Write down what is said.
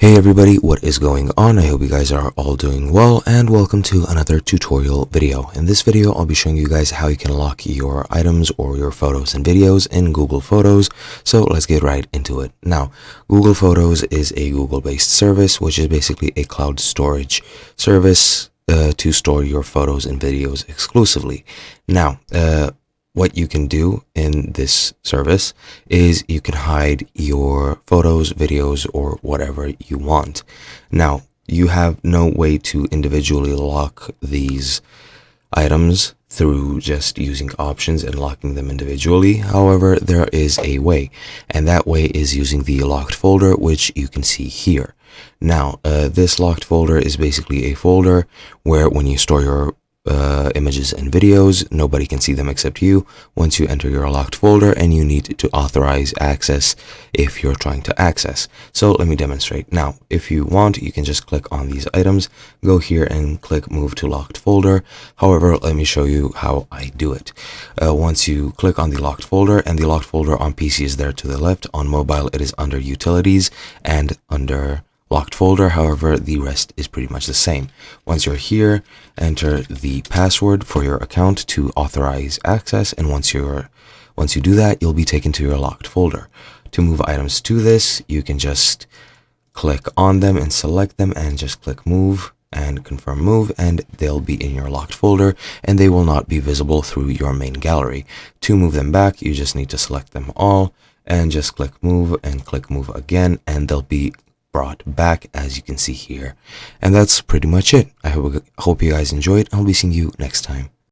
Hey everybody, what is going on? I hope you guys are all doing well, and welcome to another tutorial video. In this video, I'll be showing you guys how you can lock your items or your photos and videos in Google Photos. So let's get right into it. Now, Google Photos is a Google-based service, which is basically a cloud storage service to store your photos and videos exclusively. Now, what you can do in this service is you can hide your photos, videos, or whatever you want. Now, you have no way to individually lock these items through just using options and locking them individually. However, there is a way, and that way is using the locked folder, which you can see here. Now, this locked folder is basically a folder where when you store your images and videos, nobody can see them except you once you enter your locked folder, and you need to authorize access if you're trying to access. So let me demonstrate. Now, if you want, you can just click on these items, go here and click move to locked folder. However, let me show you how I do it. Once you click on the locked folder, and the locked folder on PC is there to the left, on mobile it is under utilities and under locked folder. However, the rest is pretty much the same. Once you're here, enter the password for your account to authorize access, and once you do that, you'll be taken to your locked folder. To move items to this, you can just click on them and select them and just click move and confirm move, and they'll be in your locked folder and they will not be visible through your main gallery. To move them back, you just need to select them all and just click move and click move again, and they'll be brought back as you can see here. And that's pretty much it. I hope you guys enjoyed. I'll be seeing you next time.